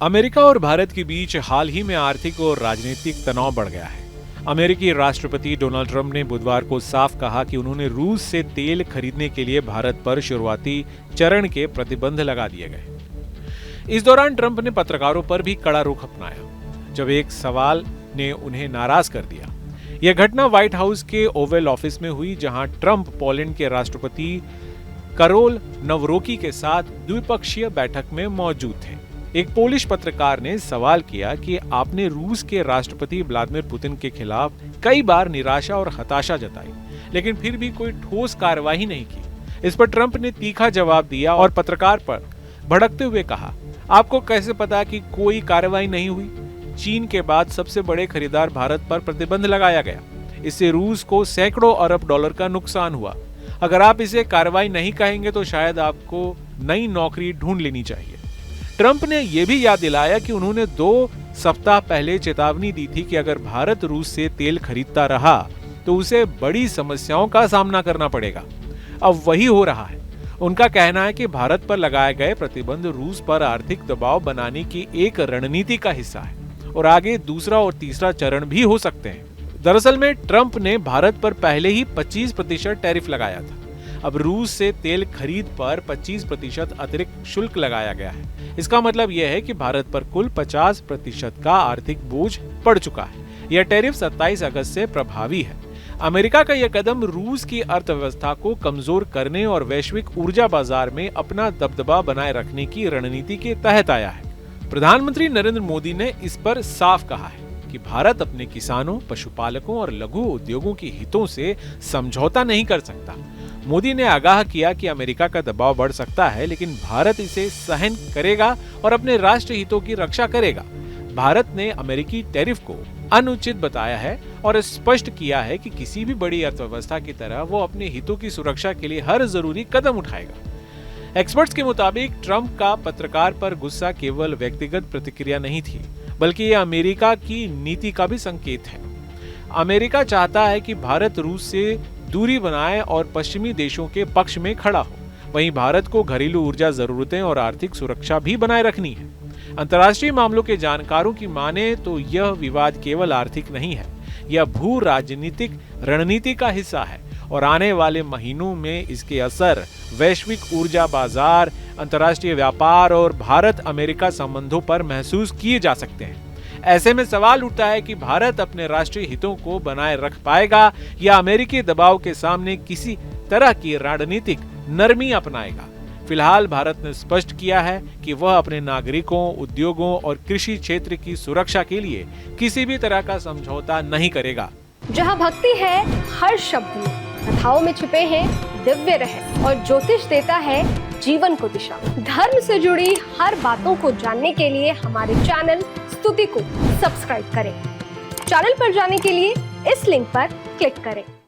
America और भारत के बीच हाल ही में आर्थिक और राजनीतिक तनाव बढ़ गया है। अमेरिकी राष्ट्रपति डोनाल्ड ट्रंप ने बुधवार को साफ कहा कि उन्होंने रूस से तेल खरीदने के लिए भारत पर शुरुआती चरण के प्रतिबंध लगा दिए गए। इस दौरान ट्रंप ने पत्रकारों पर भी कड़ा रुख अपनाया, जब एक सवाल ने उन्हें नाराज कर दिया। यह घटना व्हाइट हाउस के ओवल ऑफिस में हुई, जहां ट्रंप पोलैंड के राष्ट्रपति करोल नवरोकी के साथ द्विपक्षीय बैठक में मौजूद थे। एक पोलिश पत्रकार ने सवाल किया कि आपने रूस के राष्ट्रपति व्लादिमीर पुतिन के खिलाफ कई बार निराशा और हताशा जताई, लेकिन फिर भी कोई ठोस कार्रवाई नहीं की। इस पर ट्रंप ने तीखा जवाब दिया और पत्रकार पर भड़कते हुए कहा, आपको कैसे पता कि कोई कार्रवाई नहीं हुई? चीन के बाद सबसे बड़े खरीदार भारत पर प्रतिबंध लगाया गया। इससे रूस को सैकड़ों अरब डॉलर का नुकसान हुआ। अगर आप इसे कार्रवाई नहीं कहेंगे तो शायद आपको नई नौकरी ढूंढ लेनी चाहिए। ट्रंप ने यह भी याद दिलाया कि उन्होंने 2 सप्ताह पहले चेतावनी दी थी कि अगर भारत रूस से तेल खरीदता रहा तो उसे बड़ी समस्याओं का सामना करना पड़ेगा। अब वही हो रहा है। उनका कहना है कि भारत पर लगाए गए प्रतिबंध रूस पर आर्थिक दबाव बनाने की एक रणनीति का हिस्सा है और आगे दूसरा और तीसरा चरण भी हो सकते हैं। दरअसल में ट्रंप ने भारत पर पहले ही 25% टैरिफ लगाया था। अब रूस से तेल खरीद पर 25% अतिरिक्त शुल्क लगाया गया है। इसका मतलब यह है कि भारत पर कुल 50% का आर्थिक बोझ पड़ चुका है। यह टैरिफ 27 अगस्त से प्रभावी है। अमेरिका का यह कदम रूस की अर्थव्यवस्था को कमजोर करने और वैश्विक ऊर्जा बाजार में अपना दबदबा बनाए रखने की रणनीति के तहत आया है। प्रधानमंत्री नरेंद्र मोदी ने इस पर साफ कहा है कि भारत अपने किसानों, पशुपालकों और लघु उद्योगों के हितों से समझौता नहीं कर सकता। मोदी ने आगाह किया कि अमेरिका का दबाव बढ़ सकता है, लेकिन भारत इसे सहन करेगा और अपने राष्ट्र हितों की रक्षा करेगा। भारत ने अमेरिकी टैरिफ को अनुचित बताया है और स्पष्ट किया है कि किसी भी बड़ी अर्थव्यवस्था की तरह वो अपने हितों की सुरक्षा के लिए हर जरूरी कदम उठाएगा। एक्सपर्ट्स के मुताबिक ट्रंप का पत्रकार पर गुस्सा केवल व्यक्तिगत प्रतिक्रिया नहीं थी, बल्कि ये अमेरिका की नीति का भी संकेत है। अमेरिका चाहता है कि भारत रूस से दूरी बनाए और पश्चिमी देशों के पक्ष में खड़ा हो। वहीं भारत को घरेलू ऊर्जा जरूरतें और आर्थिक सुरक्षा भी बनाए रखनी है। अंतर्राष्ट्रीय मामलों के जानकारों की माने तो यह विवाद केवल आर्थिक नहीं है, यह भू राजनीतिक रणनीति का हिस्सा है और आने वाले महीनों में इसके असर वैश्विक ऊर्जा बाजार, अंतर्राष्ट्रीय व्यापार और भारत अमेरिका संबंधों पर महसूस किए जा सकते हैं। ऐसे में सवाल उठता है कि भारत अपने राष्ट्रीय हितों को बनाए रख पाएगा या अमेरिकी दबाव के सामने किसी तरह की रणनीतिक नरमी अपनाएगा। फिलहाल भारत ने स्पष्ट किया है कि वह अपने नागरिकों, उद्योगों और कृषि क्षेत्र की सुरक्षा के लिए किसी भी तरह का समझौता नहीं करेगा। जहाँ भक्ति है हर शब्द में, कथाओं में छुपे हैं दिव्य रहस्य और ज्योतिष देता है जीवन को दिशा। धर्म से जुड़ी हर बातों को जानने के लिए हमारे चैनल स्तुति को सब्सक्राइब करें। चैनल पर जाने के लिए इस लिंक पर क्लिक करें।